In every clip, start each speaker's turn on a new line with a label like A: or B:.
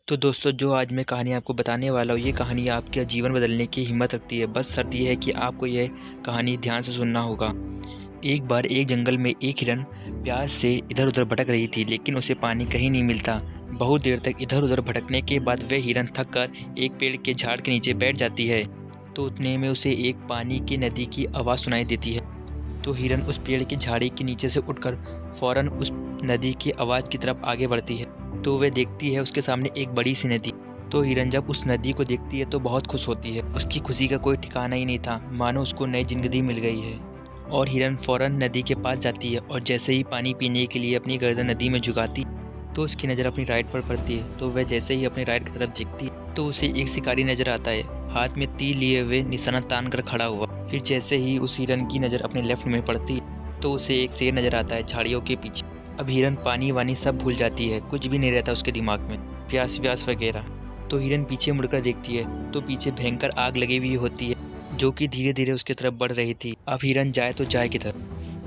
A: तो दोस्तों, जो आज मैं कहानी आपको बताने वाला हूँ, ये कहानी आपका जीवन बदलने की हिम्मत रखती है। बस शर्त ये है कि आपको यह कहानी ध्यान से सुनना होगा। एक बार एक जंगल में एक हिरन प्यास से इधर उधर भटक रही थी, लेकिन उसे पानी कहीं नहीं मिलता। बहुत देर तक इधर उधर भटकने के बाद वह हिरन थक कर एक पेड़ के झाड़ के नीचे बैठ जाती है। तो उतने में उसे एक पानी की नदी की आवाज़ सुनाई देती है। तो हिरन उस पेड़ की झाड़ी के नीचे से उठकर फौरन उस नदी की आवाज़ की तरफ आगे बढ़ती है। तो वह देखती है उसके सामने एक बड़ी सी नदी। तो हिरन जब उस नदी को देखती है तो बहुत खुश होती है। उसकी खुशी का कोई ठिकाना ही नहीं था, मानो उसको नई जिंदगी मिल गई है। और हिरन फौरन नदी के पास जाती है और जैसे ही पानी पीने के लिए अपनी गर्दन नदी में झुकाती तो उसकी नज़र अपनी राइट पर पड़ती है। तो वह जैसे ही अपनी राइट की तरफ देखती है तो उसे एक शिकारी नज़र आता है, हाथ में तीर लिए हुए निशाना तान कर खड़ा हुआ। फिर जैसे ही उस हिरन की नज़र अपने लेफ्ट में पड़ती है तो उसे एक शेर नज़र आता है झाड़ियों के पीछे। अब हिरन पानी वानी सब भूल जाती है, कुछ भी नहीं रहता उसके दिमाग में, प्यास व्यास वगैरह। तो हिरन पीछे मुड़कर देखती है तो पीछे भयंकर आग लगी हुई होती है जो कि धीरे धीरे उसके तरफ बढ़ रही थी। अब हिरन जाए तो जाए किधर।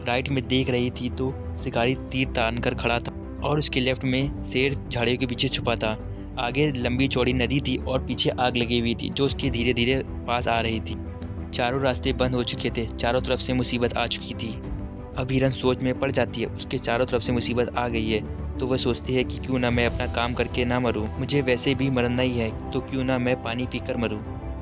A: राइट में देख रही थी तो शिकारी तीर तान कर खड़ा था और उसके लेफ्ट में शेर झाड़ियों के पीछे छुपा था। आगे लंबी चौड़ी नदी थी और पीछे आग लगी हुई थी जो उसके धीरे धीरे पास आ रही थी। चारों रास्ते बंद हो चुके थे, चारों तरफ से मुसीबत आ चुकी थी। अब हिरन सोच में पड़ जाती है, उसके चारों तरफ से मुसीबत आ गई है। तो वह सोचती है कि क्यों ना मैं अपना काम करके ना मरूं, मुझे वैसे भी मरना ही है, तो क्यों ना मैं पानी पीकर मरूं।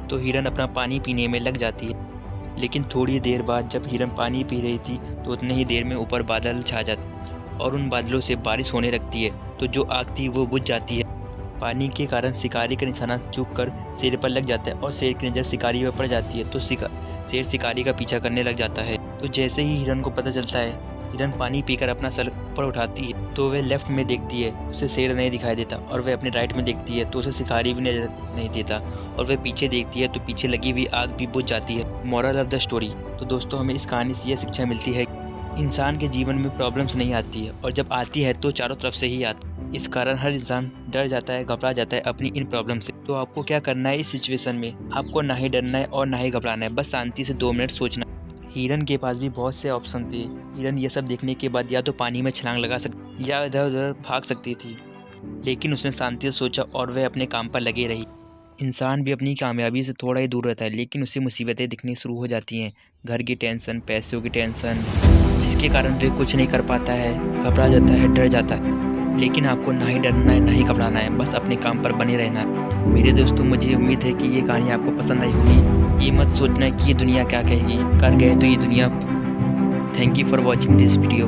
A: तो हिरन अपना पानी पीने में लग जाती है। लेकिन थोड़ी देर बाद जब हिरन पानी पी रही थी तो उतने ही देर में ऊपर बादल छा जाते और उन बादलों से बारिश होने लगती है। तो जो आग थी वो बुझ जाती है। पानी के कारण शिकारी का निशाना चूक कर शेर पर लग जाता है और शेर की नज़र शिकारी पर पड़ जाती है। तो शेर शिकारी का पीछा करने लग जाता है। तो जैसे ही हिरन को पता चलता है, हिरन पानी पीकर अपना सर ऊपर उठाती है तो वह लेफ्ट में देखती है, उसे शेर नहीं दिखाई देता। और वह अपने राइट में देखती है तो उसे शिकारी भी नजर नहीं देता। और वह पीछे देखती है तो पीछे लगी हुई आग भी बुझ जाती है। Moral of the story. तो दोस्तों, हमें इस कहानी से यह शिक्षा मिलती है, इंसान के जीवन में प्रॉब्लम्स नहीं आती है और जब आती है तो चारों तरफ से ही आती है। इस कारण हर इंसान डर जाता है, घबरा जाता है अपनी इन प्रॉब्लम से। तो आपको क्या करना है इस सिचुएशन में? आपको ना ही डरना है और ना ही घबराना है, बस शांति से 2 मिनट सोचना। हिरन के पास भी बहुत से ऑप्शन थे। हिरन ये सब देखने के बाद या तो पानी में छलांग लगा सकती या इधर उधर भाग सकती थी, लेकिन उसने शांति से सोचा और वह अपने काम पर लगे रही। इंसान भी अपनी कामयाबी से थोड़ा ही दूर रहता है, लेकिन उसे मुसीबतें दिखनी शुरू हो जाती हैं। घर की टेंशन, पैसों की टेंशन, जिसके कारण वह कुछ नहीं कर पाता है, घबरा जाता है, डर जाता है। लेकिन आपको ना ही डरना है ना ही घबराना है, बस अपने काम पर बने रहना है। मेरे दोस्तों, मुझे उम्मीद है कि ये कहानी आपको पसंद आई होगी। ये मत सोचना है कि ये दुनिया क्या कहेगी, कर गए तो ये दुनिया। Thank you for watching this video.